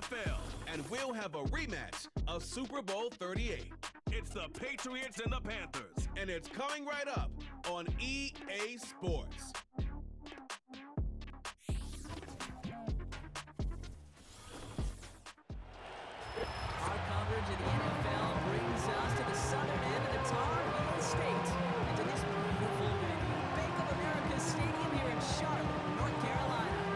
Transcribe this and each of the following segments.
NFL, and we'll have a rematch of Super Bowl 38. It's the Patriots and the Panthers, and it's coming right up on EA Sports. Our coverage of the NFL brings us to the southern end of the Tar Heel State and to this beautiful venue, Bank of America Stadium here in Charlotte, North Carolina.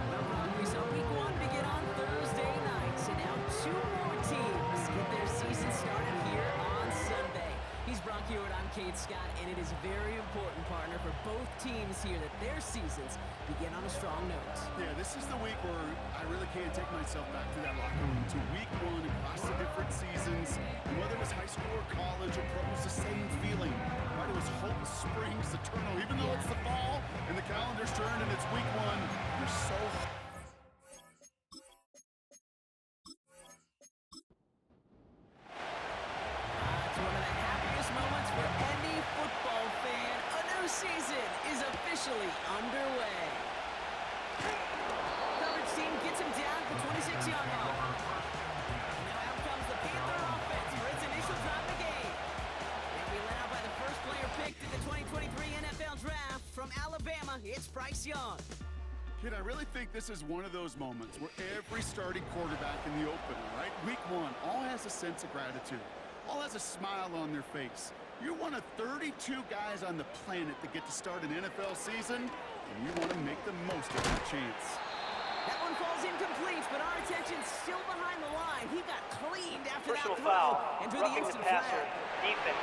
Well, Brock, we saw Week 1 begin on Thursday night, and now two more teams get their season started here on Sunday. He's Brock Hewitt, I'm Kate Scott, and it is very important, partner, for both teams here that their seasons begin on a strong note. Yeah, this is the week where I really can't take myself back to that locker room, to Week 1 across the different seasons. And whether it was high school or college or pro, it was the same feeling. Right? It was hope springs eternal. Even though it's the fall and the calendar's turned and it's Week 1, you're so season is officially underway. Coverage team gets him down for 26-yard line. Now out comes the Panther offense for its initial drive of the game. They'll be led out by the first player picked in the 2023 NFL Draft from Alabama. It's Bryce Young. Kid, I really think this is one of those moments where every starting quarterback in the opener, right? Week 1, all has a sense of gratitude. All has a smile on their face. You're one of 32 guys on the planet that get to start an NFL season, and you want to make the most of that chance. That one falls incomplete, but our attention's still behind the line. He got cleaned after Personal that throw foul. and threw the Roughing instant the passer. flag. Defense.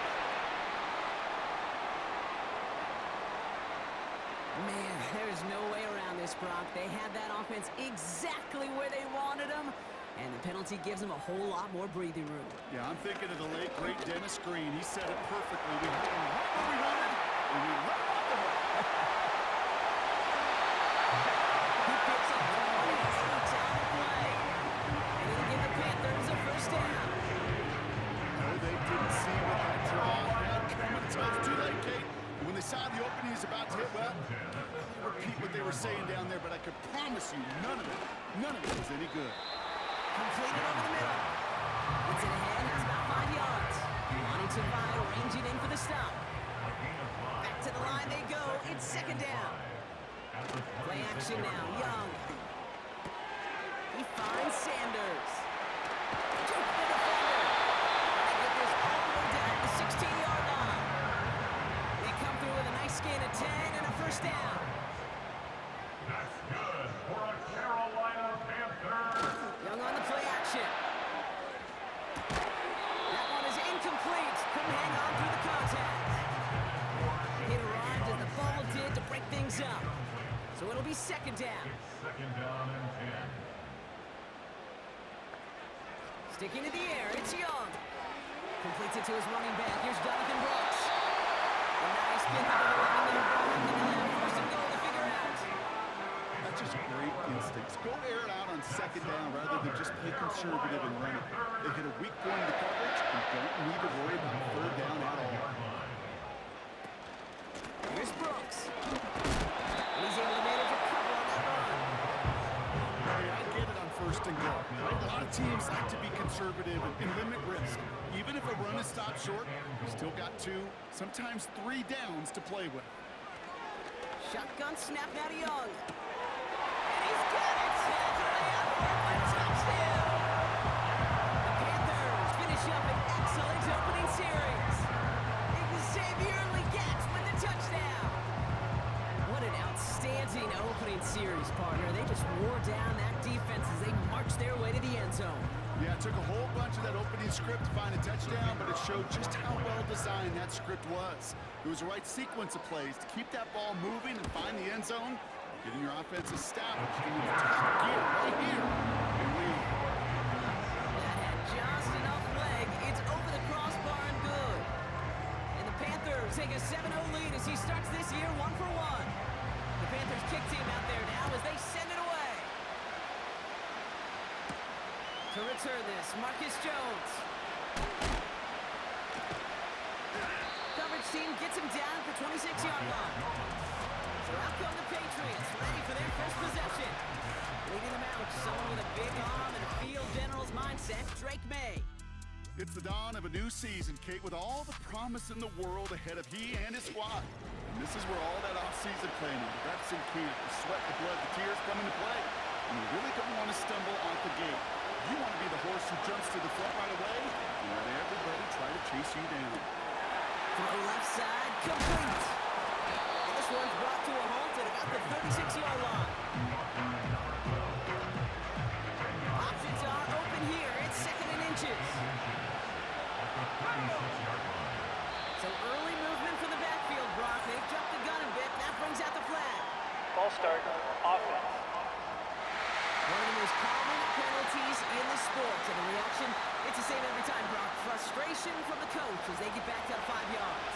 Man, there's no way around this, Brock. They had that offense exactly where they wanted them. And the penalty gives him a whole lot more breathing room. Yeah, I'm thinking of the late, great Dennis Green. He said it perfectly. We had him right where we wanted, and we let him off the hook. He picks up 28 on the play. And it'll give the Panthers a first down. No, they didn't see what that draw had coming until it's too late, Kate. And when they saw the opening he's about to hit, well, I'll repeat what they were saying down there, but I could promise you none of it was any good. Completed over the middle. It's in ahead. It's about 5 yards. Wanting to buy, ranging in for the stop. Back to the line they go. It's second down. Play action now. Young. He finds Sanders. Juke the defender. They get this all the way down to the 16-yard line. They come through with a nice gain of 10 and a first down. That's good for a Carolina Panthers. Young on the play action. That one is incomplete. Couldn't hang on through the contact. It arrived as the ball did to break things up. So it'll be second down. Second down and 10. Sticking to the air, it's Young. Completes it to his running back. Here's Jonathan Brooks. A nice spin to the right there. First and goal to figure out. That's just great instincts. Go air it out on second down rather than just play conservative and run it. They hit a weak point in the coverage and don't need to worry about third down at all. Here's Brooks. And he's able to manage a cover on that run. Hey, I get it on first and goal. Right? A lot of teams like to be conservative and limit risk. Even if a run is stopped short, you still got 2, sometimes 3 downs to play with. Shotgun snap now to Young. And he's got it! A touchdown! The Panthers finish up an excellent opening series. Xavier Legette with the touchdown. What an outstanding opening series, partner. They just wore down that defense as they marched their way to the end zone. Yeah, it took a whole bunch of that opening script to find a touchdown, but it showed just how well designed that script was. It was the right sequence of plays to keep that ball moving and find the end zone, getting your offense established in the top gear right here and lead. That had just enough leg. It's over the crossbar and good. And the Panthers take a 7-0 lead as he starts this year 1 for 1. The Panthers kick team out there now as they send it away. To return this, Marcus Jones. Coverage team gets him down at the 26-yard line. So out come the Patriots, ready for their first possession. Leading them out, someone with a big arm and a feel It's the dawn of a new season, Kate, with all the promise in the world ahead of he and his squad. And this is where all that off-season planning, the reps in camp, the sweat, the blood, the tears come into play. And you really don't want to stumble out the gate. You want to be the horse who jumps to the front right away and let everybody try to chase you down. Throw left side, complete. And this one's brought to a halt at about the 36-yard line. Options are open here. It's 2nd and inches. So early movement from the backfield, Brock. They've dropped the gun a bit. That brings out the flag. Ball start, offense. One of the most common penalties in the sport. And the reaction, it's the same every time, Brock. Frustration from the coach as they get back to 5 yards.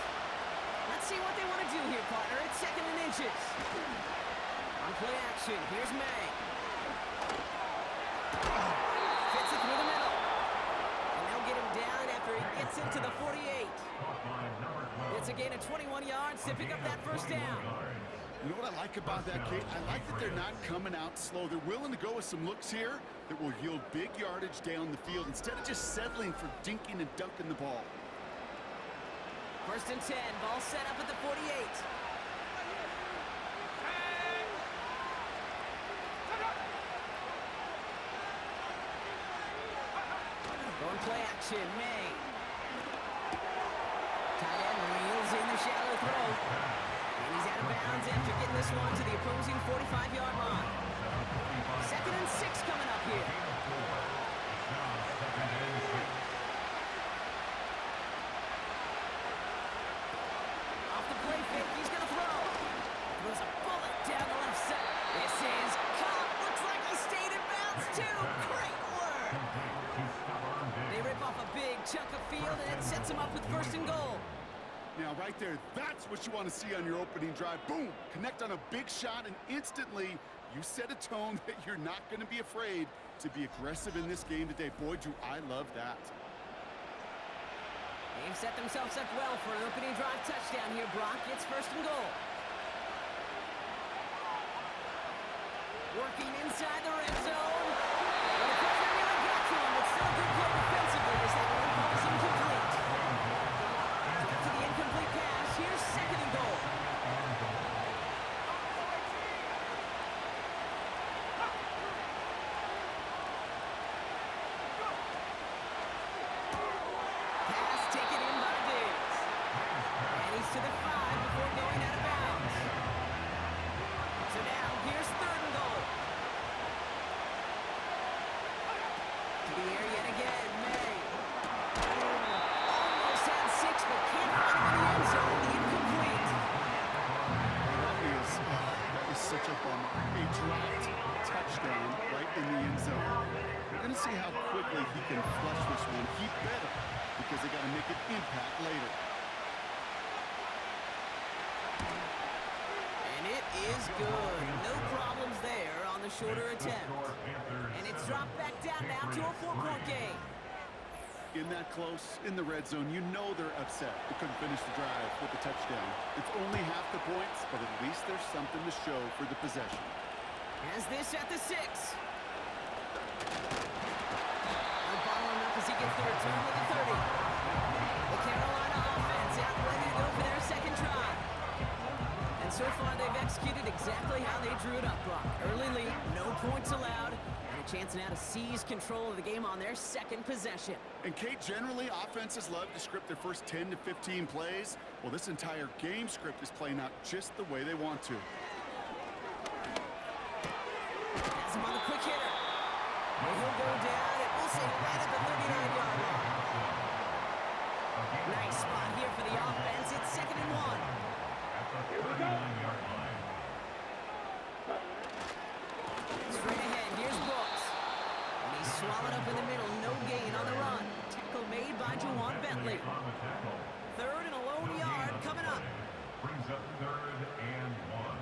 Let's see what they want to do here, partner. It's 2nd and inches. On play action, here's May. Fits it through the middle. And they'll get him down after he gets into the 48. It's a gain of 21 yards to pick up that first down. You know what I like about that, Kate? I like that they're not coming out slow. They're willing to go with some looks here that will yield big yardage down the field instead of just settling for dinking and dunking the ball. 1st and 10, ball set up at the 48. Going play action, May. Tight end reels in the shallow throw. And he's out of bounds after getting this one to the opposing 45-yard line. 2nd and 6 coming up here. Off the play fake, he's going to throw. Throws a bullet down the left side. This is caught. Looks like he stayed in bounds too. Great work. They rip off a big chunk of field and it sets him up with 1st and goal. Now, right there, that's what you want to see on your opening drive. Boom! Connect on a big shot, and instantly, you set a tone that you're not going to be afraid to be aggressive in this game today. Boy, do I love that. They've set themselves up well for an opening drive touchdown here, Brock. It's 1st and goal. Working inside the red zone. Well, the pressure really got to him, but still good play defensively as that one falls incomplete. To the incomplete pass, here's 2nd and goal. Pass taken in by Diggs. And he's to the 5 before going out of bounds. So now, here's 3rd and goal. To the air yet again, May. Almost had 6, but can't find him in the end zone. Incomplete. That is such a bummer. A dropped touchdown right in the end zone. We're going to see how quickly he can flush this one. He better, because they got to make an impact later. And it is good. No problems there on the shorter attempt. And it's dropped back down now to a 4-point game. In that close, in the red zone, you know they're upset. They couldn't finish the drive with the touchdown. It's only half the points, but at least there's something to show for the possession. Has this at the 6. They'll bottle him up as he gets the return to the 30. The Carolina offense out ready to go for their 2nd try. And so far, they've executed exactly how they drew it up, Brock. Early lead, no points allowed, and a chance now to seize control of the game on their 2nd possession. And Kate, generally, offenses love to script their first 10 to 15 plays. Well, this entire game script is playing out just the way they want to. Has him on the quick hitter. And he'll go down, and we'll say right at the 39-yard line. Nice spot here for the offense. It's 2nd and 1. Straight ahead, here's Brooks. And he's swallowed up in the middle, no gain on the run. Tackle made by Juwan Bentley. 3rd and a lone yard coming up. Brings up 3rd and 1.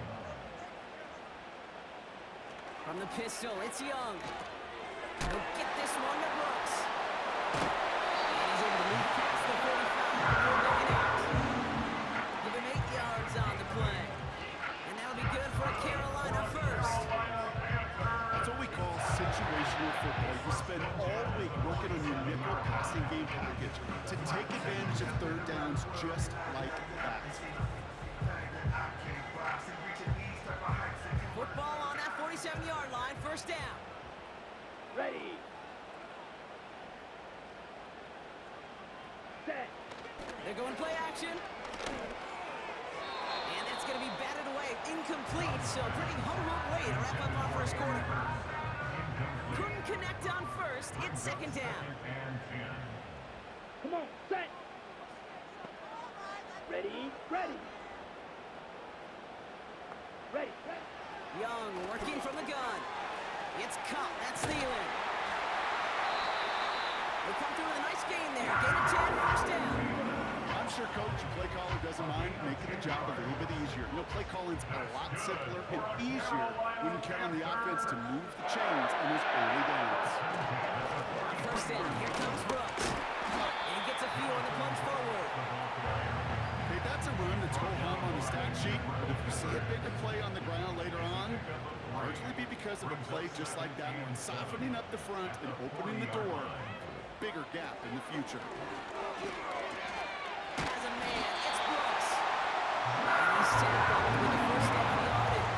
From the pistol, it's Young. He'll get this one to Brooks. And he's able to move past the 45 before going out. Give him 8 yards on the play. And that'll be good for a Carolina first. That's what we call situational football. You spend all week working on your nickel passing game package to take advantage of third downs just like that. Football on that 47-yard line, first down. Ready. Set. They're going play action. And that's going to be batted away, incomplete, so pretty home way to wrap up our first quarter. Couldn't connect on first, it's second down. Come on, set. Ready, ready. Ready, ready. Young working from the gun. It's caught, that's Thielen. They come through with a nice gain there, gain of 10, first down. I'm sure coach, your play caller doesn't mind making the job a little bit easier. You know, play calling's a lot simpler and easier when you count on the offense to move the chains in those early downs. First down, here comes Brooks. And he gets a few on the plunge forward. Okay, that's a run that's go home on the stat sheet, but if you see a bigger play on the ground later on, it'll largely be because of a play just like that one, softening up the front and opening the door for a bigger gap in the future. As a man, it's Brooks. And he's tackled with the first down yardage.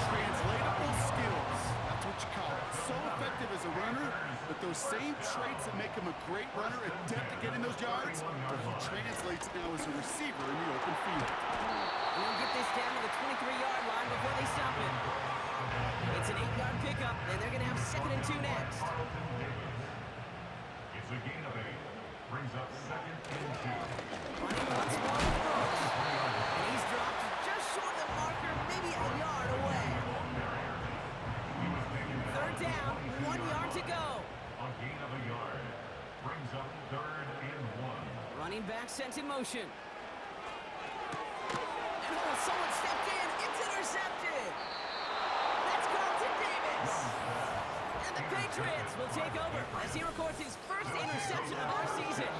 Translatable skills, that's what you call it. So effective as a runner, but those same traits that make him a great runner, adept at getting those yards, but he translates now as a receiver in the open field. And he'll get this down to the 23-yard line before they stop him. It's an 8-yard pickup, and they're going to have 2nd and 2 next. It's a gain of 8. Brings up 2nd and 2. Running once more with Brooks. And he's dropped just short of the marker, maybe a yard away. Third down, 1 yard to go. A gain of a yard. Brings up 3rd and 1. Running back sent in motion. And someone stepped in. It's intercepted. That's Carlton Davis. And the Patriots will take over as he records his first interception of our season.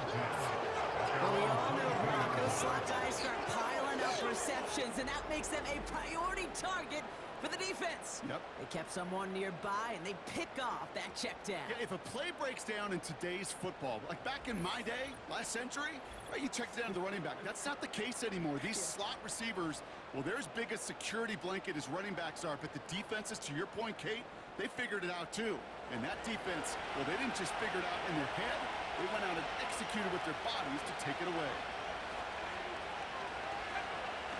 Well, we all know Broncos slot guys start piling up receptions, and that makes them a priority target for the defense. Yep. They kept someone nearby, and they pick off that check down. Yeah, if a play breaks down in today's football, like back in my day, last century, right, you checked down the running back. That's not the case anymore. These slot receivers, well, they're as big a security blanket as running backs are, but the defenses, to your point, Kate, they figured it out too. And that defense, well, they didn't just figure it out in their head. They went out and executed with their bodies to take it away.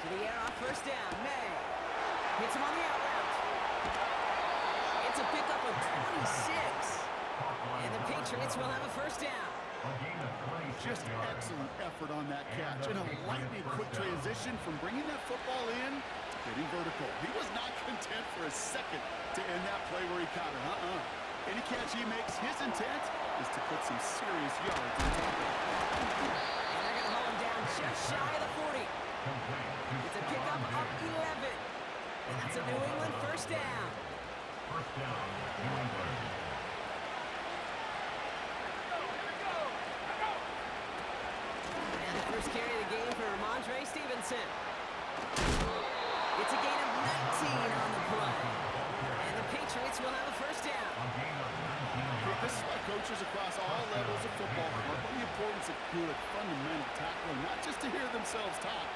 To the air on first down, May. Hits him on the out route. It's a pickup of 26. And the Patriots will have a first down. Just excellent effort on that catch. And a lightning quick transition from bringing that football in to getting vertical. He was not content for a second to end that play where he caught it. Any catch he makes, his intent is to put some serious yards on top of it. And they're going to hold him down just shy of the 40. It's a pickup of 11. And that's a New England first down. First down, New England. And the first carry of the game for Ramondre Stevenson. It's a gain of 19 on the play. And the Patriots will have a first down. This is why coaches across all levels of football work on the importance of good fundamental tackling, not just to hear themselves talk.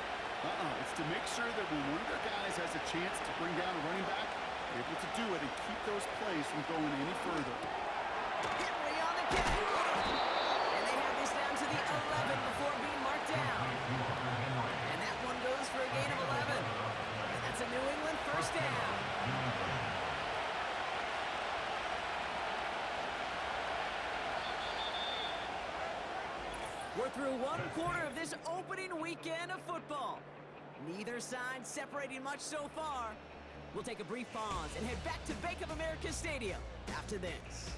It's to make sure that when one of their guys has a chance to bring down a running back, they're able to do it and keep those plays from going any further. Henry on the catch. And they have this down to the 11 before being marked down. And that one goes for a gain of 11. And that's a New England first down. We're through one quarter of this opening weekend of football. Neither side separating much so far. We'll take a brief pause and head back to Bank of America Stadium after this.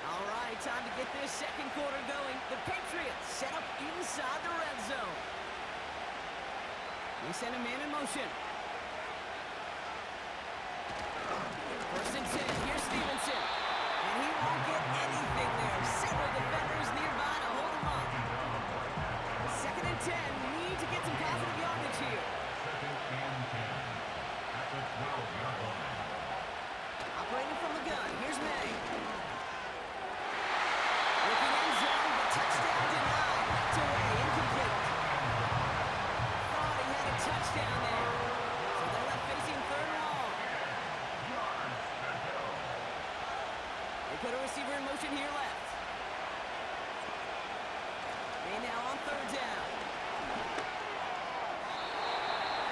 All right, time to get this second quarter going. The Patriots set up inside the red zone. They send a man in motion. First and 10, here's Stevenson. And he won't get anything there. Several defenders nearby to hold him up. Second and 10, need to get some positive yardage here. receiver in motion here left. And now on third down.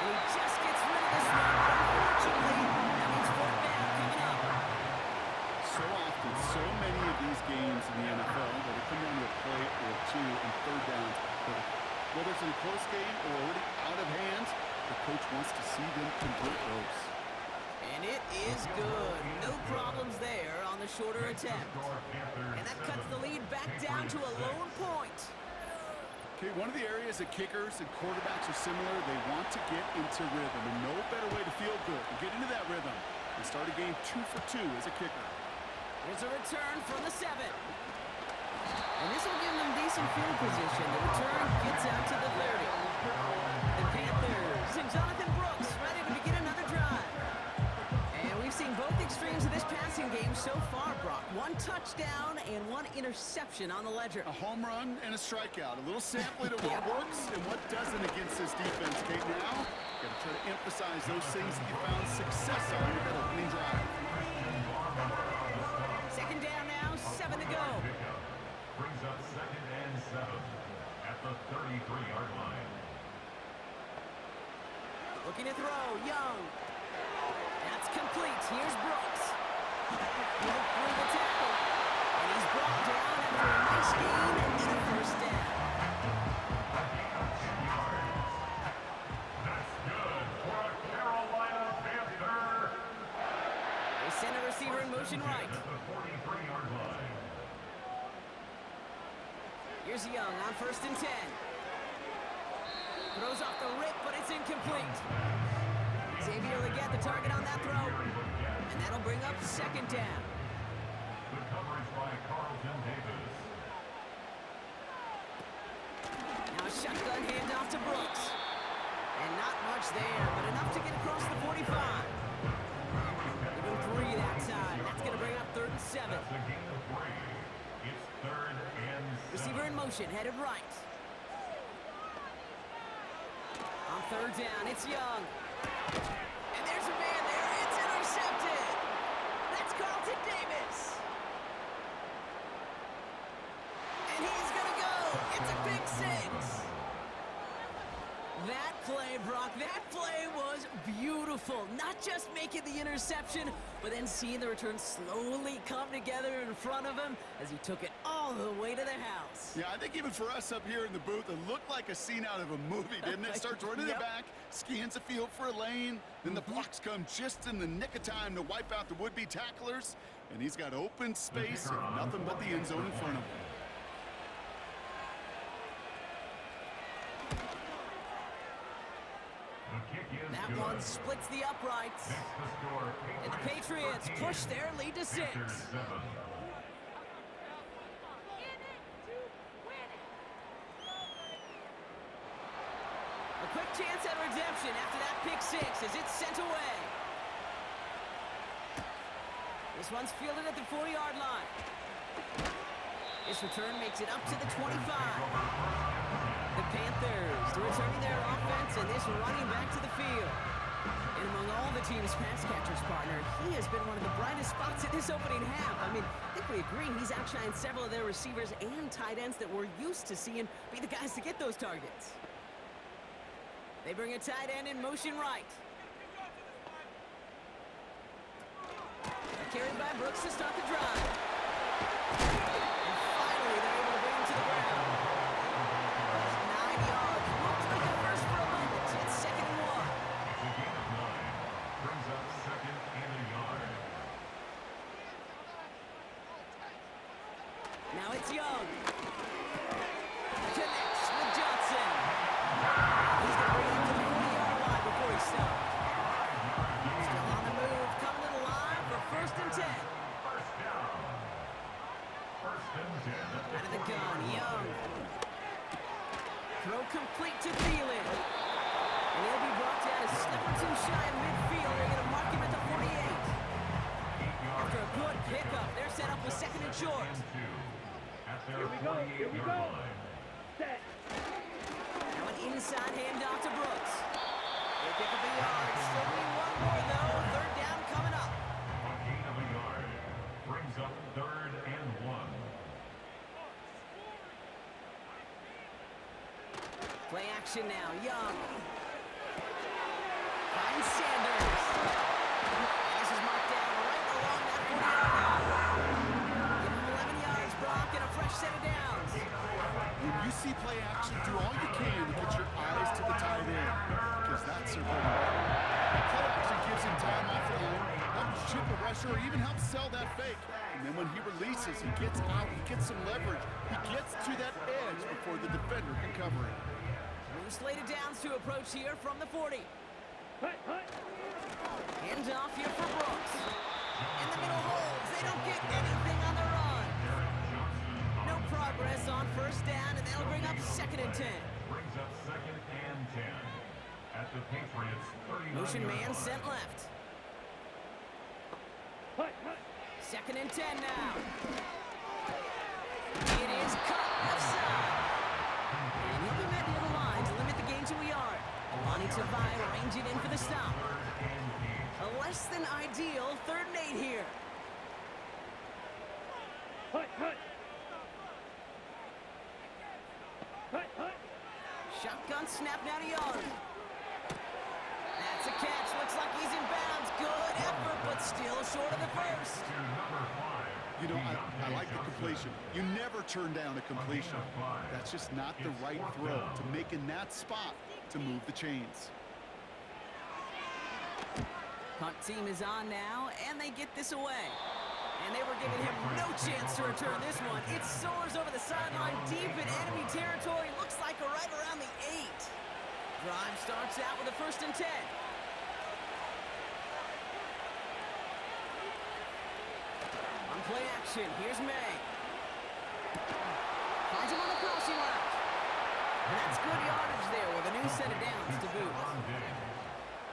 And he just gets rid of this one, but unfortunately, that means fourth down coming up. So often, so many of these games in the NFL, where they come down to a play or two and third downs are critical. Whether it's in a close game or already out of hand, the coach wants to see them convert those. And it is good. No problems there on the shorter attempt. And that cuts the lead back down to a lone point. Okay, one of the areas that kickers and quarterbacks are similar, they want to get into rhythm, and no better way to feel good than get into that rhythm and start a game 2 for 2 as a kicker. Here's a return from the 7. And this will give them decent field position. The return gets out to the 30. The Panthers and Jonathan Brooks ready to begin another drive. And we've seen both extremes of this passing game so far, Brock. 1 touchdown and 1 interception on the ledger. A home run and a strikeout. A little sampling of what works and what doesn't against this defense. Okay, now, got to try to emphasize those things that you found success on in that opening drive. Second down now, 7 to go. Brings up 2nd and 7 at the 33-yard line. Looking to throw, Young. That's complete. Here's Brooks. Broke through the tackle. And he's brought down after a nice gain and a first down. That's good for a Carolina Panther. They send a receiver in motion right. At the 43-yard line. Here's Young on 1st and 10. Throws off the rip, but it's incomplete. Xavier Legette, the target on that throw. And that'll bring up 2nd down. Good coverage by Carlton Davis. Now a shotgun handoff to Brooks. And not much there, but enough to get across the 45. Give him 3 that time. That's going to bring up 3rd and 7. That's a gain of 3. It's 3rd and 7. Receiver in motion, headed right. On 3rd down, it's Young. And there's a man there. It's intercepted. That's Carlton Davis. And he's going to go. It's a big 6. That play, Brock, that play was beautiful. Not just making the interception, but then seeing the return slowly come together in front of him as he took it all the way to the house. Yeah, I think even for us up here in the booth, it looked like a scene out of a movie, didn't it? Starts running Yep. it back, scans the field for a lane, then the blocks come just in the nick of time to wipe out the would-be tacklers, and he's got open space and nothing but the end zone in front of him. The kick is That good. one splits the uprights. Makes the score And the Patriots push their lead to 6. Panthers 7. A quick chance at redemption after that pick 6 as it's sent away. This one's fielded at the 40-yard line. This return makes it up to the 25. The Panthers returning their offense and this running back to the field. And among all the team's pass catchers, partner, he has been one of the brightest spots in this opening half. I mean, I think we agree he's outshined several of their receivers and tight ends that we're used to seeing be the guys to get those targets. They bring a tight end in motion right. Carried by Brooks to start the drive. And finally, they're able to bring him to the ground. 9 yards. Looked like a first for a moment. It's 2nd and 1. It's a gain of 9. Brings up 2nd and a yard. Now it's Young. Connects with Johnson. He's going to bring him to the 40-yard line before he stops. Still on the move, coming to the line for 1st and 10. First down. 1st and 10. Out of the gun, Young. Throw complete to Thielen. And he'll be brought down a step or two shy of midfield. They're going to mark him at the 48. After a good pickup, they're set up with 2nd and short. And 2. At their Here we go, here we 48-yard go. line. Set. Now an inside handoff to Brooks. They pick up a yard. Still need one more, though. 3rd down coming up. A gain of a yard. Brings up 3rd and action now. Young. Finds Sanders. And this is marked down right along that 40-yard line. Give him 11 yards, Brock, and a fresh set of downs. When you see play action, do all you can to get your eyes to the tight end, because that's their bread and butter. Play action gives him time off the line, helps chip a rusher, or even helps sell that fake. And then when he releases, he gets out, he gets some leverage. He gets to that edge before the defender can cover it. Slated downs to approach here from the 40. Hand off here for Brooks. And the middle holds. They don't get anything on the run. No progress on first down, and they'll bring up 2nd and 10. Brings up 2nd and 10 at the Patriots 39. Motion man sent left. 2nd and 10 now. It is cut left side. And he'll be met near the line to limit the gain to a yard. Alani Tavai will range it in for the stop. A less than ideal 3rd and 8 here. Shotgun snap now to Young. That's a catch. Looks like he's in bounds. Good effort, but still short of the first. You know, I like the completion. You never turn down a completion. That's just not the right throw to make in that spot to move the chains. Punt team is on now, and they get this away. And they were giving him no chance to return this one. It soars over the sideline deep in enemy territory. Looks like right around the 8. Drive starts out with a 1st and 10. On play action, here's May. Finds him on the crossing route. And that's good yardage there with a new set of downs to boot.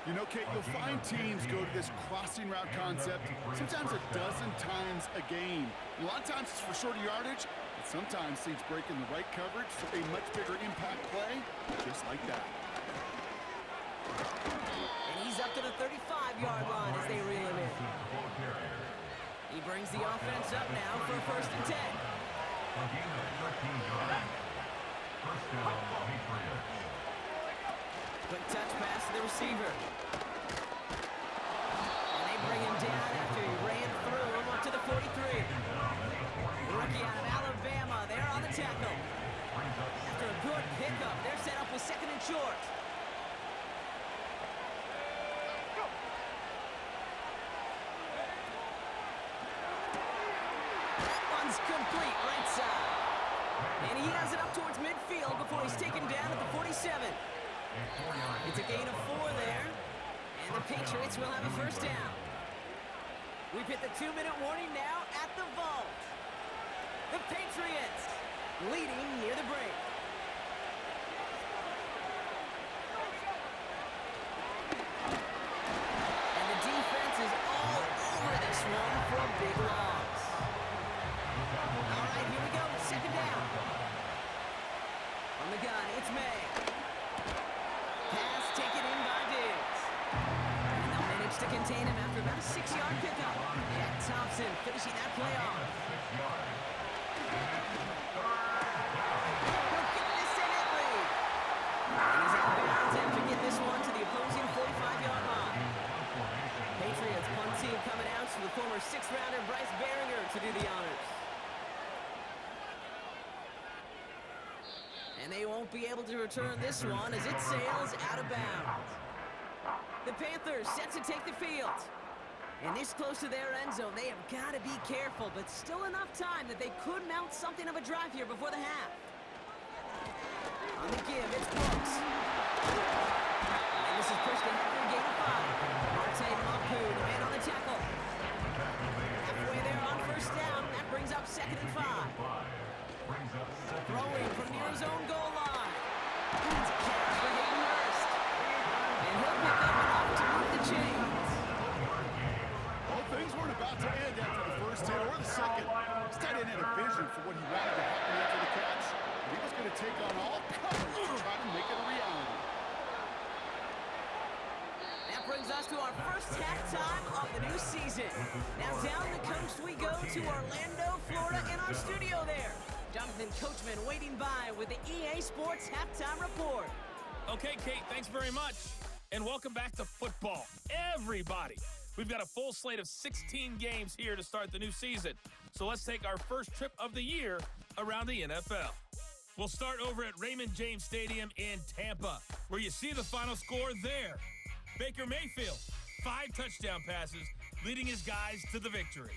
You know, Kate, you'll find teams go to this crossing route concept sometimes a dozen times a game. A lot of times it's for shorter yardage, but sometimes teams break in the right coverage for a much bigger impact play, just like that. And he's up to the 35-yard line as they reel him in. He brings the offense up now for a 1st and 10. Quick touch pass to the receiver. And they bring him down after he ran through him up to the 43. Rookie out of Alabama, they're on the tackle. After a good pickup, they're set up with 2nd and short. That one's complete right side. And he has it up towards midfield before he's taken down at the 47. It's a gain of 4 there, and the Patriots will have a 1st down. We've hit the 2-minute warning now at the vault. The Patriots leading near the break. And the defense is all over this one for a big loss. All right, here we go, 2nd down. From the gun, it's May. Pass taken in by Diggs. And they'll manage to contain him after about a 6-yard pickup. Jack Thompson finishing that play off. We'll get this to Henry. And he's out of bounds after getting this one to the opposing 45-yard line. Patriots punt team coming out to the former 6th-rounder Bryce Behringer to do the honors. And they won't be able to return this one as it sails out of bounds. The Panthers set to take the field. And this close to their end zone, they have got to be careful, but still enough time that they could mount something of a drive here before the half. On the give, it's Brooks. And this is pushed ahead for a gain of 5. Marte Mapu, the man on the tackle. Halfway there on 1st down, that brings up 2nd and 5. Throwing from near his own goal line. That's a catch for Hayden Hurst. And he'll pick up enough to move the chains. Well, things weren't about to end after the 1st hit or the 2nd. This tight end had a vision for what he wanted to happen after the catch. He was going to take on all coverage to try to make it a reality. That brings us to our first halftime of the new season. Now down the coast we go to Orlando, Florida, in our studio there. Jonathan Coachman waiting by with the EA Sports Halftime Report. Okay, Kate, thanks very much. And welcome back to football, everybody. We've got a full slate of 16 games here to start the new season. So let's take our first trip of the year around the NFL. We'll start over at Raymond James Stadium in Tampa, where you see the final score there. Baker Mayfield, 5 touchdown passes, leading his guys to the victory.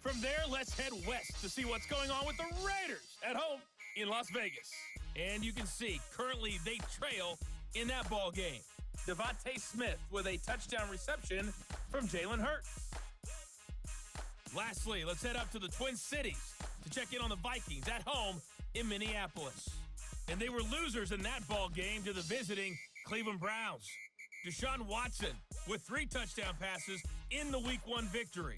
From there, let's head west to see what's going on with the Raiders at home in Las Vegas. And you can see, currently they trail in that ball game. Devontae Smith with a touchdown reception from Jalen Hurts. Lastly, let's head up to the Twin Cities to check in on the Vikings at home in Minneapolis. And they were losers in that ball game to the visiting Cleveland Browns. Deshaun Watson with 3 touchdown passes in the Week 1 victory.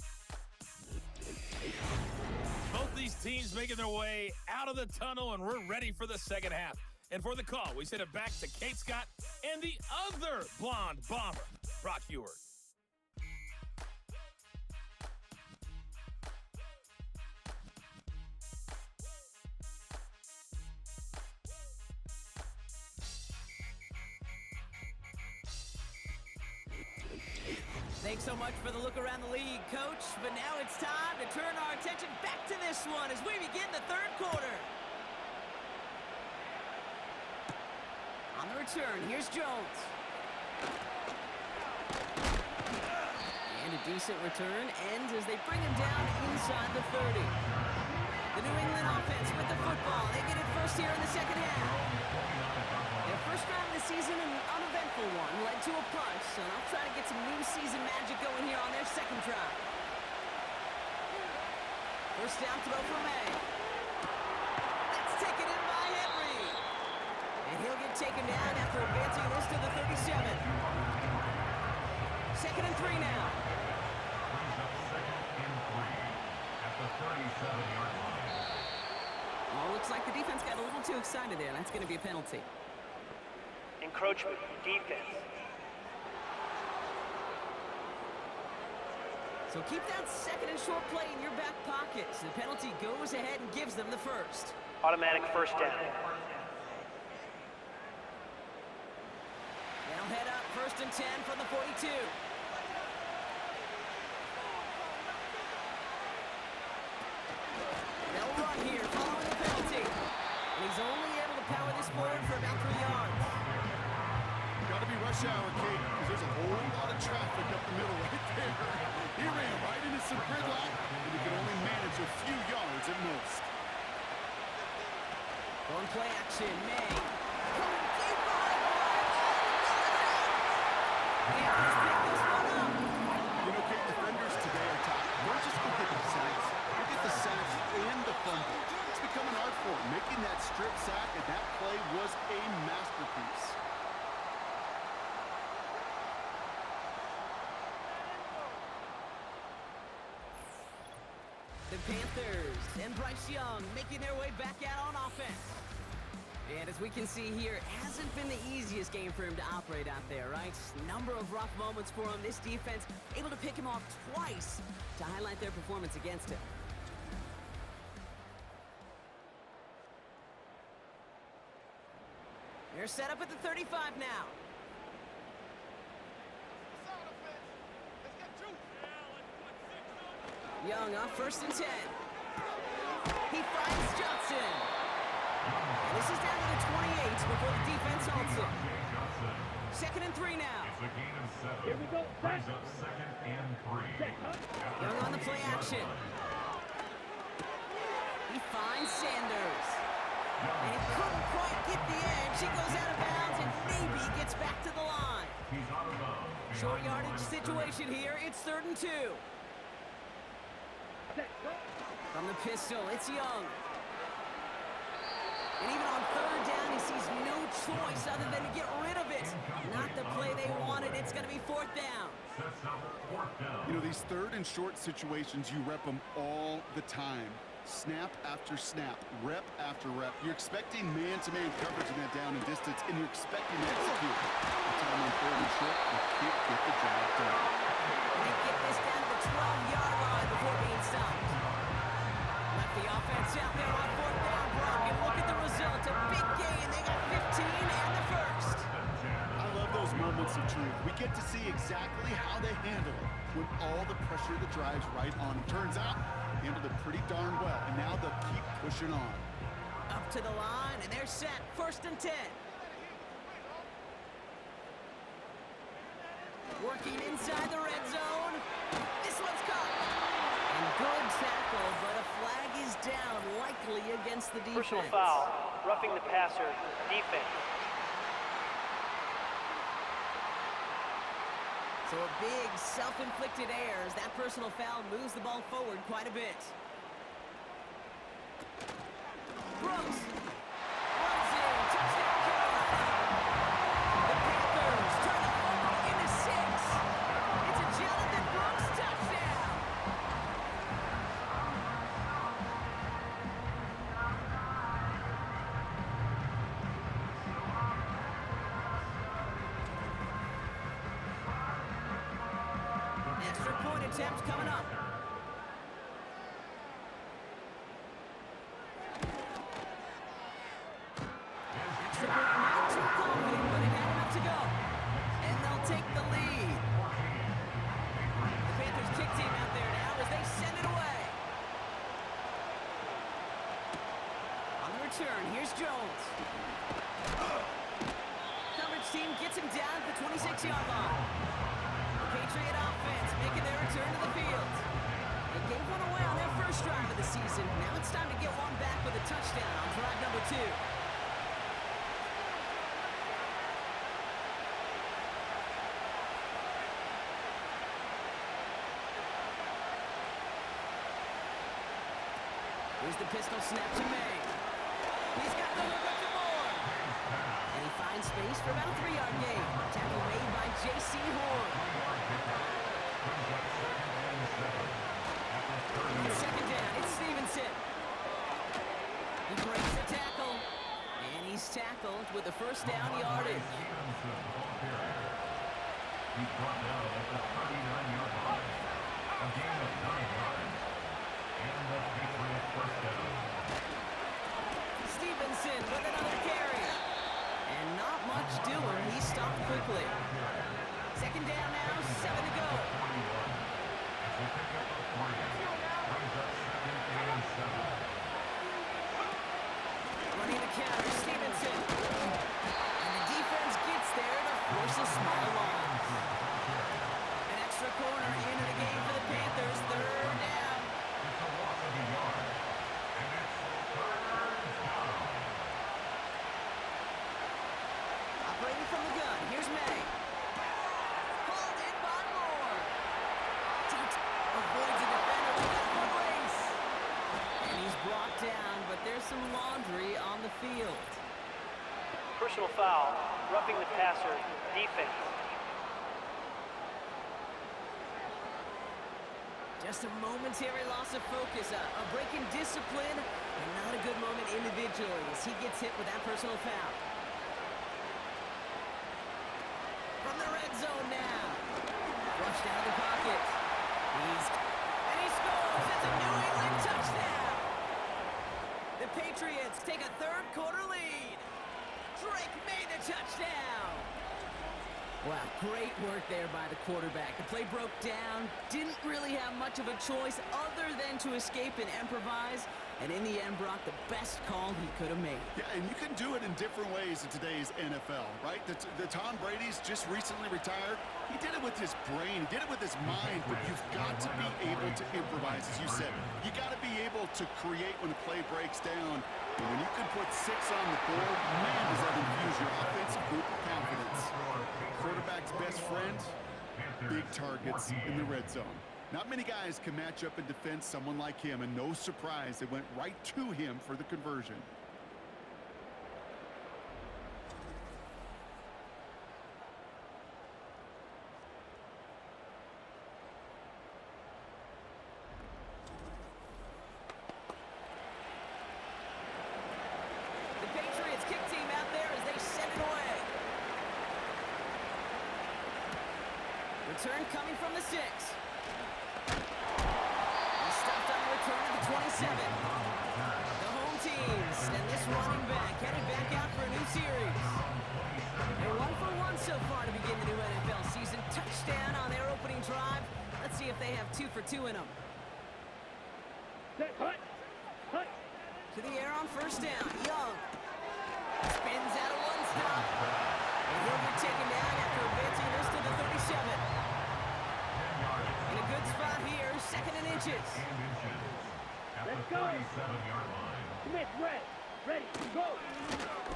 Both these teams making their way out of the tunnel, and we're ready for the second half. And for the call, we send it back to Kate Scott and the other blonde bomber, Brock Heward. Thanks so much for the look around the league, Coach. But now it's time to turn our attention back to this one as we begin the third quarter. On the return, here's Jones. And a decent return ends as they bring him down inside the 30. The New England offense with the football. They get it first here in the second half. Their first drive of the season, an uneventful one, led to a punt, so they'll try to get some new season magic going here on their second drive. First down throw for May. That's taken in by Henry. And he'll get taken down after advancing this to the 37. Second and 3 now. Brings up second and 3 at the 37-yard line. Well, looks like the defense got a little too excited there. That's going to be a penalty. Encroachment, defense. So keep that second and short play in your back pocket. So the penalty goes ahead and gives them the first. Automatic first down. They'll head up first and 10 from the 42. They'll run here following the penalty. And he's only able to power this forward for about 3 yards. Got to be rush hour, Kate, because there's a whole lot of traffic up the middle right there. He ran right into some gridlock, and he could only manage a few yards at most. On play action, May. Coming deep behind the line. And he's picked this one up. You know, Kate, defenders today are top. We're just going to get the sacks. We'll get the sacks and the fumble. It's become an art form. Making that strip sack and that play was a masterpiece. The Panthers and Bryce Young making their way back out on offense. And as we can see here, it hasn't been the easiest game for him to operate out there, right? Number of rough moments for him. This defense able to pick him off twice to highlight their performance against him. They're set up at the 35 now. Young on first and 10. He finds Johnson. And this is down to the 28 before the defense halts him. Second and 3 now. It's a gain of 7. Here we go. Brings up second and 3. Young on the play action. He finds Sanders. And he couldn't quite get the edge. He goes out of bounds and maybe gets back to the line. He's out of bounds. Short yardage situation here. It's 3rd and 2. From the pistol, it's Young. And even on 3rd down, he sees no choice other than to get rid of it. Not the play they wanted. It's going to be 4th down. Sets up 4th down. You know, these 3rd and short situations, you rep them all the time. Snap after snap, rep after rep. You're expecting man-to-man coverage in that down and distance, and you're expecting to execute. The time on 3rd and short, you can't get the job done. They get this down to the 12-yard line before being stopped. Left the offense out there on 4th down, Brock, and look at the result. A big gain. They got 15 and the first. of truth. We get to see exactly how they handle it when all the pressure that drives right on them. Turns out, handled it pretty darn well, and now they'll keep pushing on. Up to the line, and they're set. 1st and 10. Working inside the red zone. This one's caught. And good tackle, but a flag is down, likely against the defense. Personal foul, roughing the passer, defense. So a big self-inflicted error as that personal foul moves the ball forward quite a bit. Brooks runs in, touchdown Carolina. The Panthers turn the fumble into 6. It's a Jonathan Brooks touchdown. Extra point attempt coming up. Extra point, not too confident, but it had enough to go. And they'll take the lead. The Panthers kick team out there now as they send it away. On the return, here's Jones. Coverage team gets him down at the 26-yard line. Patriot offense making their return to the field. They gave one away on their first drive of the season. Now it's time to get one back with a touchdown on drive number 2. Here's the pistol snap to May. He's got the hook up to Moore. And he finds space for about a 3-yard gain. Tackle made by J.C. Horn. Second down, it's Stevenson. He breaks the tackle, and he's tackled with the first down yardage. He's brought down at the 39-yard line. A gain of 9 yards. And the Patriots first down. Stevenson with another carry. And not much doing. He stopped quickly. Second down now, 7 to go. Running the counter, Stevenson. And the defense gets there to force a small loss. An extra corner into the game for the Panthers. 3rd down. Operating from the gun, here's May. Pulled in by Moore. Avoids a defender with that foot race. And he's brought down, but there's some laundry on the field. Personal foul, roughing the passer, defense. Just a momentary loss of focus, a break in discipline, and not a good moment individually as he gets hit with that personal foul. From the red zone now. Rushed out of the pocket. And he scores. It's a New England touchdown. The Patriots take a 3rd quarter lead. Drake made the touchdown. Wow, great work there by the quarterback. The play broke down, didn't really have much of a choice other than to escape and improvise, and in the end brought the best call he could have made. Yeah, and you can do it in different ways in today's NFL, right? The Tom Brady's just recently retired. He did it with his brain, he did it with his mind, but you've got to be able to improvise, as you said. You got to be able to create when a play breaks down. And when you can put 6 on the board, man, does that infuse your offensive group with confidence. Quarterback's best friend, big targets in the red zone. Not many guys can match up and defend someone like him, and no surprise, they went right to him for the conversion. The Patriots kick team out there as they send it away. Return coming from the 6. He's stopped on the return at the 27. The home team send this running back headed back out for a new series. They're 1 for 1 so far to begin the new first down on their opening drive. Let's see if they have 2 for 2 in them. To the air on first down. Young spins out of one stop. And he'll get taken down after advancing this to the 37. In a good spot here, 2nd and inches. Let's go. 37-yard line. Smith, ready, go.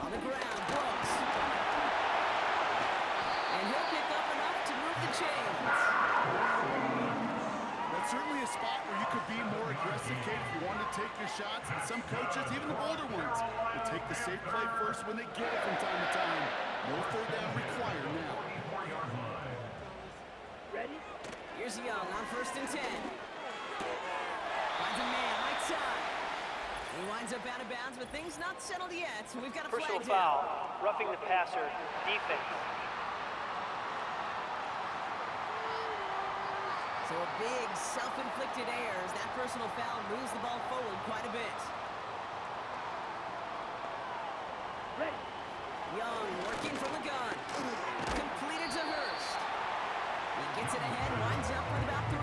On the ground, Brooks. And he'll pick up enough to move the chains. That's certainly a spot where you could be more aggressive, Kate, if you want to take your shots. And some coaches, even the older ones, will take the safe play first when they get it from time to time. No third down required now. 44-yard line. Ready? Here's Young on 1st and 10. Finds a man, right side. He winds up out of bounds, but things not settled yet. So we've got a Personal flag down. foul, roughing the passer, defense. So a big self-inflicted error as that personal foul moves the ball forward quite a bit. Ready. Young working from the gun. Completed to Hurst. He gets it ahead, winds up with about 3.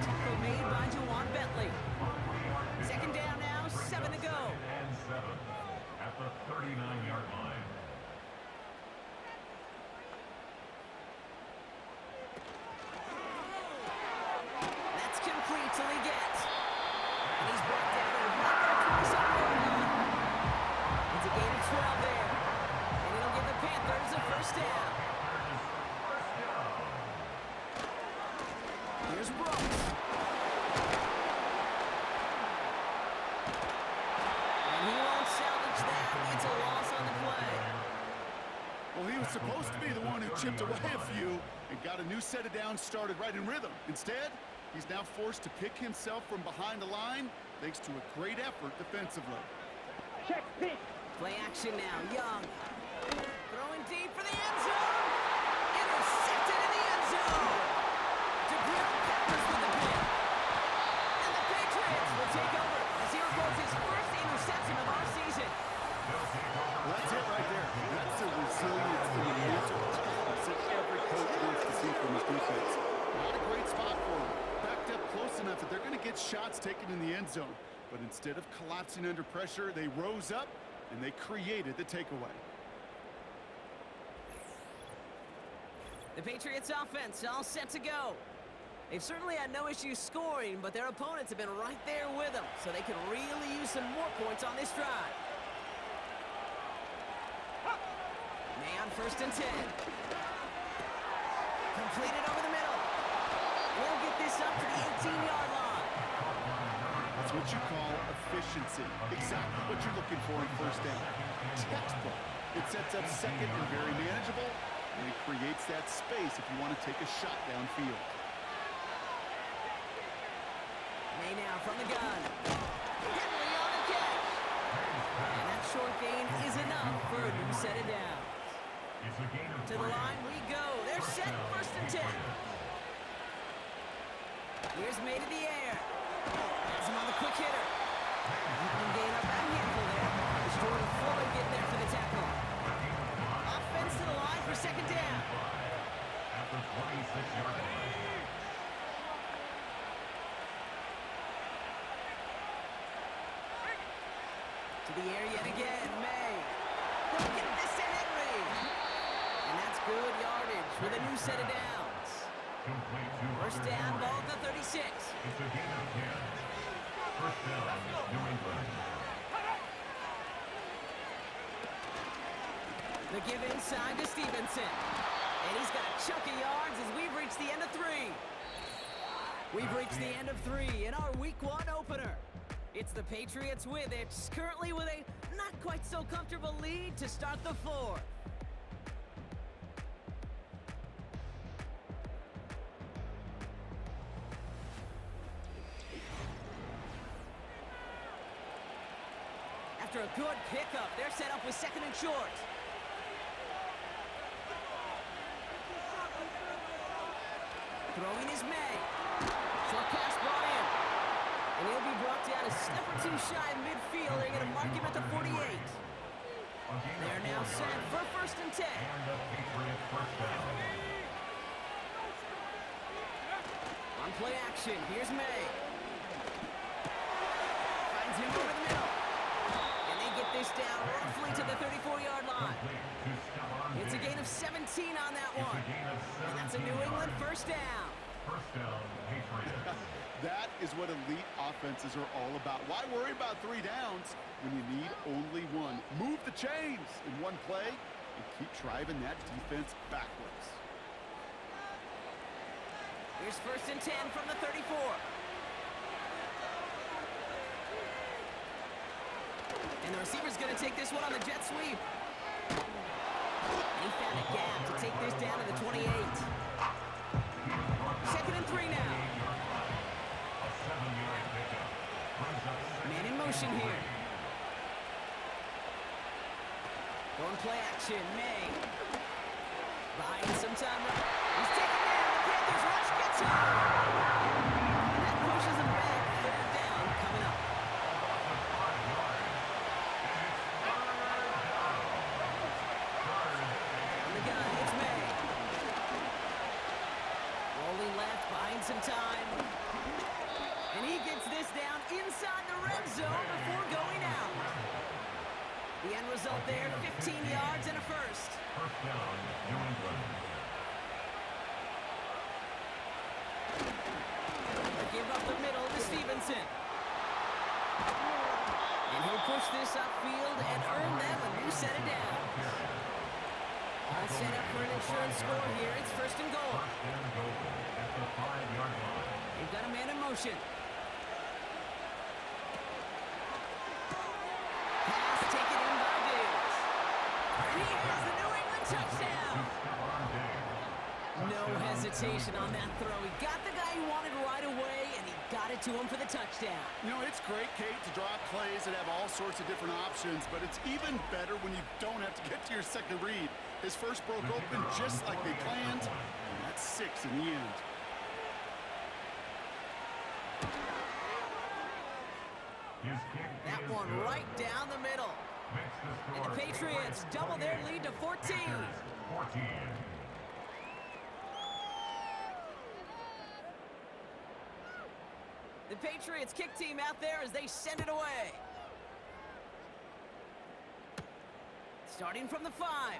Tackle made by Juwan Bentley. 2nd down now, 7 to go. And 7 at the 39-yard line. That's complete till he gets. And he's brought down at about the 27-yard line. It's a gain of 12 there. And it'll give the Panthers a first down. Here's Brooks. And he won't salvage that. It's a loss on the play. Well, he was supposed to be the one who chipped away a few and got a new set of downs started right in rhythm. Instead, he's now forced to pick himself from behind the line thanks to a great effort defensively. Check, pitch. Play action now. Young. Throwing deep for the end zone. Intercepted in the end zone. DeGrom Peppers with the pick. And the Patriots will take over as he records his first interception of our season. Well, that's it right there. That's the resilience and the mental toughness that every coach wants to see from his defense. Not a great spot for him. Backed up close enough that they're going to get shots taken in the end zone. But instead of collapsing under pressure, they rose up and they created the takeaway. The Patriots offense all set to go. They've certainly had no issues scoring, but their opponents have been right there with them, so they could really use some more points on this drive. May on 1st and 10. Completed over the middle. We'll get this up to the 18-yard line. That's what you call efficiency. Exactly what you're looking for in first down. Textbook. It sets up 2nd and very manageable, and it creates that space if you want to take a shot downfield. May now from the gun. Henry on the catch. And that short gain is enough for a new set of downs. It's a gain of To the line we go. They're set 1st and 10. Here's May to the air. Has him on the quick hitter. He can gain up that handful there. It's Jordan Fuller getting there for the tackle. Offense to the line for 2nd down. at the 26-yard line. To the air yet again, May. They'll get this to Henry. And that's good yardage with a new set of downs. Complete to First down, ball at the 36. It's a gain of 10. First down, New England. The give inside to Stevenson. And he's got a chunk of yards as we've reached the end of 3. We've reached the end of 3 in our Week 1 opener. It's the Patriots with it, currently with a not quite so comfortable lead to start the 4th. After a good pickup, they're set up with 2nd and short. Throwing is May. Short pass brought in. And he'll be brought down a step or two shy of midfield. They're going to mark him at the 48. They're now set for 1st and 10. And the Patriots first down. On play action, here's May. Finds him over the middle. And they get this down roughly to the 34-yard line. It's a gain of 17 on that one. And that's a New England first down. First down, Patriots. That is what elite offenses are all about. Why worry about 3 downs when you need only one? Move the chains in one play and keep driving that defense backwards. Here's 1st and 10 from the 34. And the receiver's going to take this one on the jet sweep. And he found a gap to take this down to the 28. 2nd and 3 now. Man in motion here. Going play action, May. Buying some time. He's taken down. The Panthers rush gets him. And that pushes him back. 3rd down coming up. On the gun, it's May. Rolling left, buying some time. And he gets this down inside the red zone before going out. The end result there, 15 yards and a first. First down, New England. They give up the middle to Stevenson. And he'll push this upfield and earn them a new set of downs. All set up for an insurance score here. It's 1st and goal. First and goal at the 5-yard line. They've got a man in motion. Pass taken in by Diggs. And he has the New England touchdown. No hesitation on that throw. He got the guy he wanted right away, and he got it to him for the touchdown. You know, it's great, Kate, to draw plays that have all sorts of different options, but it's even better when you don't have to get to your second read. His first broke open just like they planned, and that's 6 in the end. That one right down the middle. And the Patriots double their lead to 14. 14. The Patriots kick team out there as they send it away. Starting from the 5.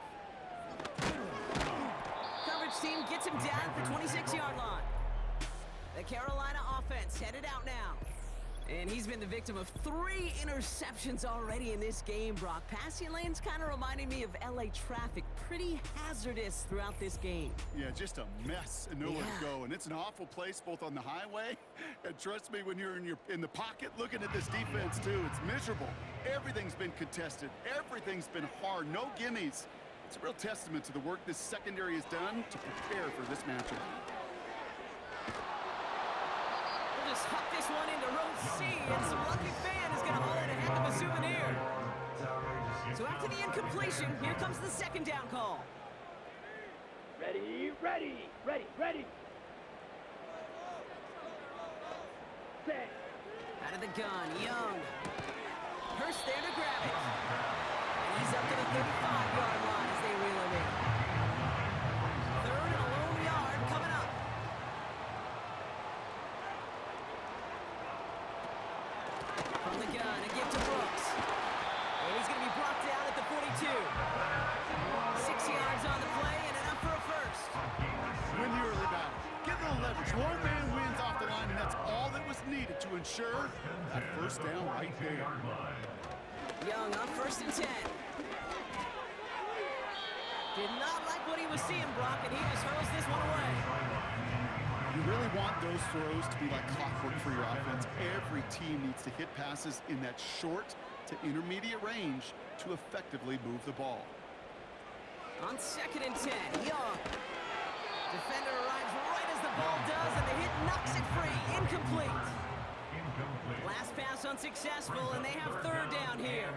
Coverage team gets him down at the 26-yard line. The Carolina offense headed out now. And he's been the victim of 3 interceptions already in this game, Brock. Passing lanes kind of reminding me of LA traffic. Pretty hazardous throughout this game. Yeah, just a mess and nowhere to go. And it's an awful place both on the highway. And trust me, when you're in the pocket looking at this defense, too, it's miserable. Everything's been contested. Everything's been hard. No gimmies. It's a real testament to the work this secondary has done to prepare for this matchup. We'll just huck this one into row C, and some lucky fan is going to haul in a heck of a souvenir. So after the incompletion, here comes the 2nd down call. Ready, ready, ready, ready. Set. Out of the gun, Young. Hurst there to grab it. And he's up to the 35-yard line as they reel him in. 3rd and a lone yard coming up. From the gun, a give to Brooks. And he's going to be brought down at the 42. 6 yards on the play and enough for a first. Win the early battle. Get a little leverage. One man wins off the line, and that's all that was needed to ensure that first down right there. Young on 1st and 10. Did not like what he was seeing, Brock, and he just hurls this one away. You really want those throws to be like clockwork for your offense. Every team needs to hit passes in that short to intermediate range to effectively move the ball. On 2nd and 10, Young. Defender arrives right as the ball does, and the hit knocks it free. Incomplete. Last pass unsuccessful, and they have 3rd down here.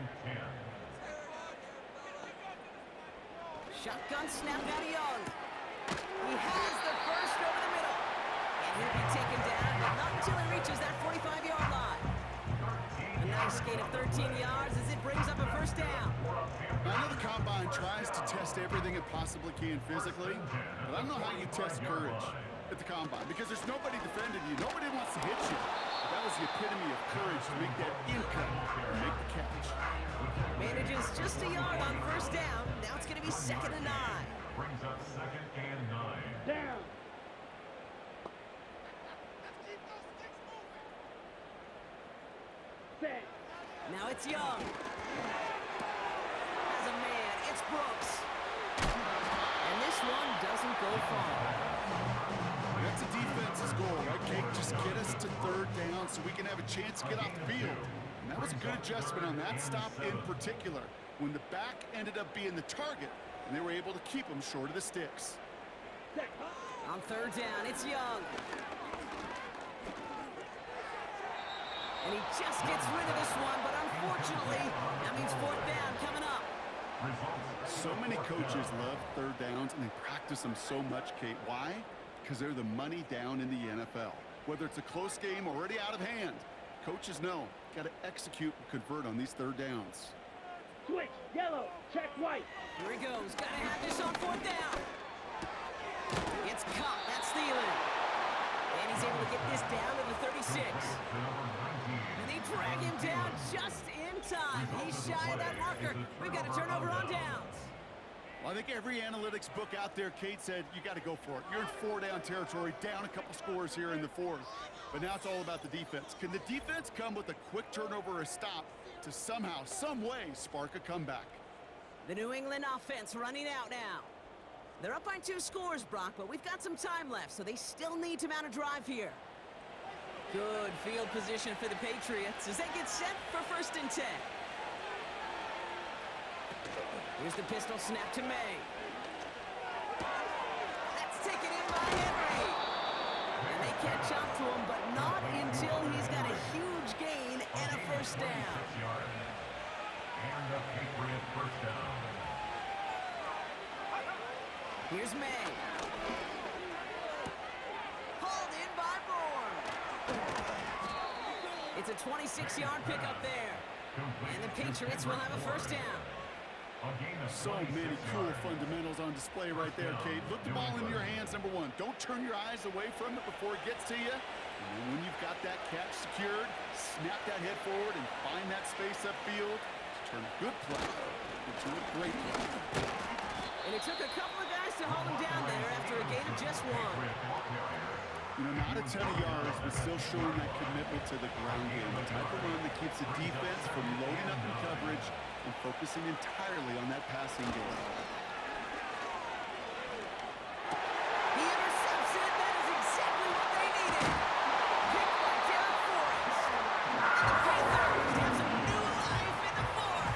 Shotgun snap now to Young. He has the first over the middle. And he'll be taken down, but not until he reaches that 45-yard line. A nice gain of 13 yards as it brings up a first down. I know the Combine tries to test everything it possibly can physically, but I don't know how you test courage. at the combine because there's nobody defending you. Nobody wants to hit you. But that was the epitome of courage to make that in-cut and make the catch. Manages just a yard on first down. Now it's going to be 2nd and 9. Brings up 2nd and 9. Down. Set. Now it's Young. As a man, it's Brooks. And this one doesn't go far. That's a defense's goal, right, Kate? Just get us to 3rd down so we can have a chance to get off the field. And that was a good adjustment on that stop in particular, when the back ended up being the target, and they were able to keep him short of the sticks. Set. On 3rd down, it's Young. And he just gets rid of this one, but unfortunately, that means 4th down coming up. So many coaches love 3rd downs, and they practice them so much, Kate. Why? Because they're the money down in the NFL. Whether it's a close game already out of hand, coaches know, got to execute and convert on these 3rd downs. Switch. Yellow. Check white. Here he goes. Got to have this on 4th down. It's caught. That's Thielen. And he's able to get this down to the 36. And they drag him down just in time. He's shy of that marker. We've got a turnover on downs. Well, I think every analytics book out there, Kate, said you got to go for it. You're in 4-down territory, down a couple scores here in the 4th. But now it's all about the defense. Can the defense come with a quick turnover or a stop to somehow, some way, spark a comeback? The New England offense running out now. They're up by 2 scores, Brock, but we've got some time left, so they still need to mount a drive here. Good field position for the Patriots as they get set for 1st and 10. Here's the pistol snap to May. That's taken in by Henry. And they catch up to him, but not until he's got a huge gain and a 1st down. And the Patriot 1st down. Here's May. Hauled in by Bourne. It's a 26-yard pickup there. And the Patriots will have a 1st down. So many cool fundamentals on display right there, Kate. Look the ball in your hands, number 1. Don't turn your eyes away from it before it gets to you. And then when you've got that catch secured, snap that head forward and find that space upfield to turn a good play into a great play. And it took a couple of guys to hold him down there after a gain of just 1. You know, not a ton of yards, but still showing that commitment to the ground game. The type of run that keeps the defense from loading up in coverage and focusing entirely on that passing game. He intercepts it. That is exactly what they needed. Picked by Derek Forrest. And the Panthers have some new life in the 4th.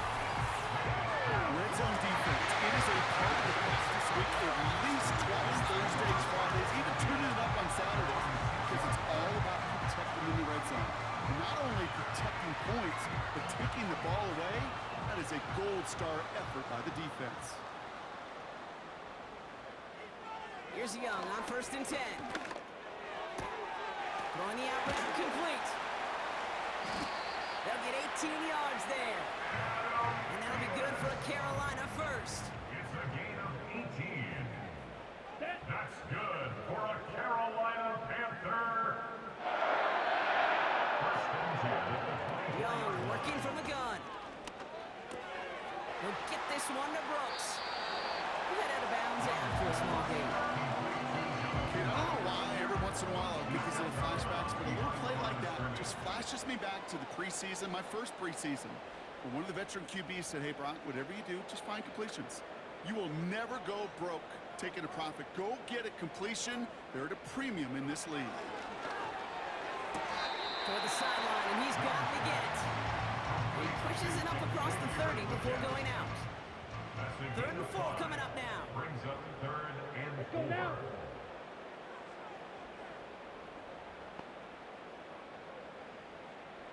Red zone defense. It is a part of the practice this week at least twice, Thursdays, Fridays, even tuning it up on Saturdays, because it's all about protecting in the red zone. And not only protecting points, but taking the ball away. That is a gold star effort by the defense. Here's Young on 1st and 10. Throwing the out route complete. They'll get 18 yards there. And that'll be good for a Carolina 1st. It's a gain of 18. That's good for a Carolina Panther. 1st and 10 at the 20. Young working from the gun. He'll get this one to Brooks. He'll head out of bounds after a small gain. Okay, I don't know why every once in a while I'll get these little flashbacks, but a little play like that just flashes me back to the preseason, my first preseason. When one of the veteran QBs said, hey, Brock, whatever you do, just find completions. You will never go broke taking a profit. Go get a completion. They're at a premium in this league. Toward the sideline, and he's got it again. He pushes it up across the 30 before going out. 3rd and 4 coming up now. Brings up 3rd and 4. Let's go now.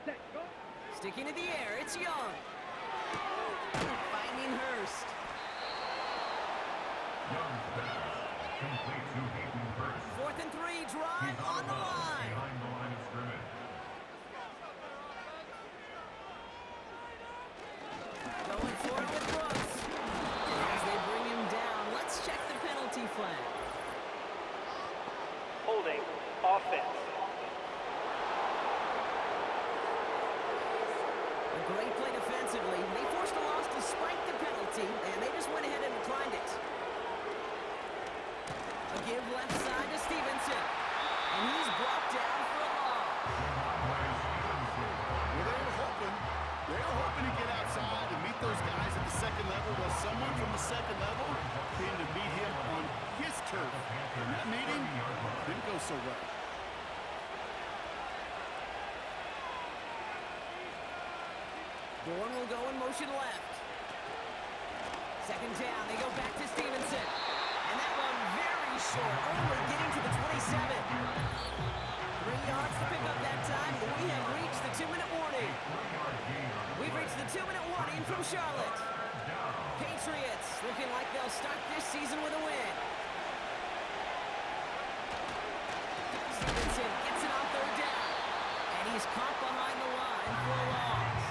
Set. Go. Sticking to the air, it's Young. Finding Hurst. Young's pass. Complete to Hayden Hurst. 4th and 3, drive on the line. Behind the line of scrimmage. Going for it with Brooks. And as they bring him down, let's check the penalty flag. Hold holding offense. A great play defensively. They forced a loss despite the penalty, and they just went ahead and declined it. A give left side to Stevenson. And he's brought down for a loss. Well, they were hoping to get outside and meet those guys at the second level. Well, someone from the second level came to meet him on his turf. And that meeting didn't go so well. Bourne will go in motion left. Second down, they go back to Stevenson. And that one very short, only getting to the 27. 3 yards to pick up that time, but we have reached the 2-minute warning. We've reached the 2-minute warning from Charlotte. Patriots looking like they'll start this season with a win. Stevenson gets it on third down. And he's caught behind the line for a loss.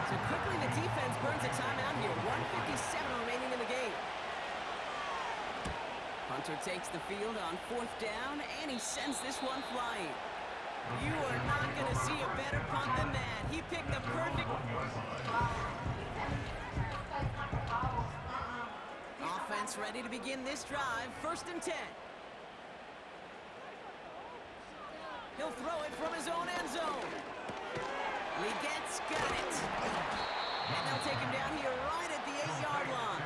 So quickly the defense burns a timeout here. 1:57 remaining in the game. Hunter takes the field on fourth down, and he sends this one flying. You are not going to see a better punt than that. He picked the perfect... Offense ready to begin this drive. 1st and 10. He'll throw it from his own end zone. Legette's got it. And they'll take him down here right at the 8-yard line.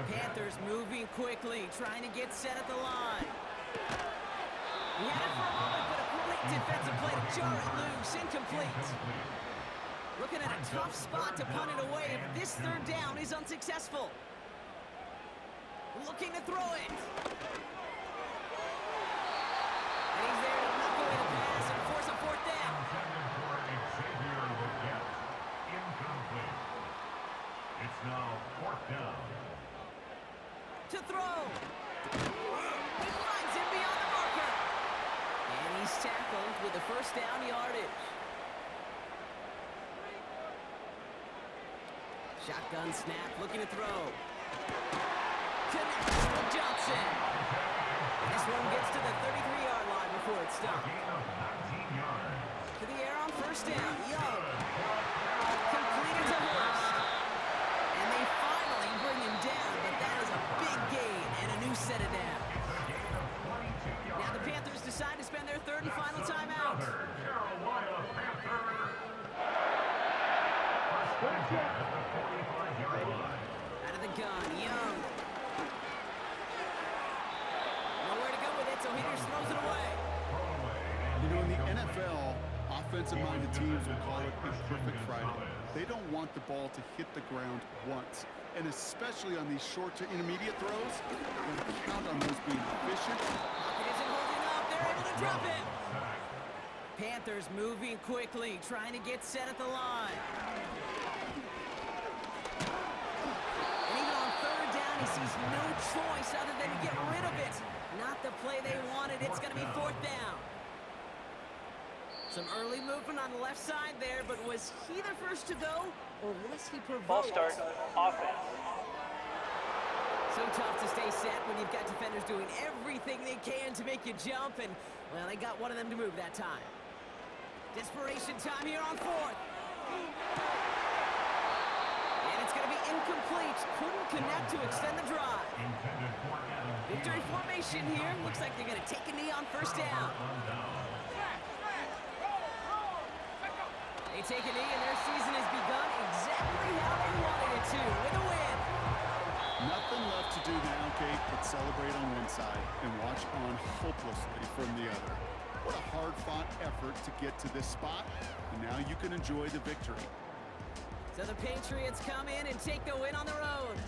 Panthers moving quickly, trying to get set at the line. He had it for a moment, but a great defensive play to jar it loose. Incomplete. Looking at a tough spot to punt it away if this third down is unsuccessful. Looking to throw it. And he's there to knock away the pass and force a fourth down. It's now 4th down. To throw. He finds him beyond the marker. And he's tackled with the first down yardage. Shotgun snap, looking to throw. Connects with Johnson. And this one gets to the 33-yard line before it's stopped. To the air on first down. Young. Completed to Hurst. And they finally bring him down, but that is a big gain and a new set of downs. Now the Panthers decide to spend their third and final timeout. Out of the gun, Young. Nowhere to go with it, so he just throws it away. You know, in the NFL, offensive-minded teams will call it a perfect Friday. They don't want the ball to hit the ground once. And especially on these short to intermediate throws, they're going to count on those being efficient. Pocket isn't holding up. They're able to drop it. Panthers moving quickly, trying to get set at the line. And even on third down, he sees no choice other than to get rid of it. Not the play they wanted. It's going to be 4th down. Some early movement on the left side there, but was he the first to go, or was he provoked? Ball start, offense. So tough to stay set when you've got defenders doing everything they can to make you jump, and, well, they got one of them to move that time. Desperation time here on 4th. And it's going to be incomplete. Couldn't connect to extend the drive. Victory formation here. Looks like they're going to take a knee on first down. They take a knee, and their season has begun exactly how they wanted it to, with a win. Nothing left to do now, Kate, but celebrate on one side and watch on hopelessly from the other. What a hard-fought effort to get to this spot, and now you can enjoy the victory. So the Patriots come in and take the win on the road.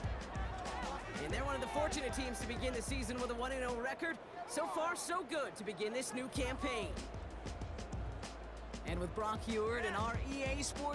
And they're one of the fortunate teams to begin the season with a 1-0 record. So far, so good to begin this new campaign. And with Brock Heward and our EA Sports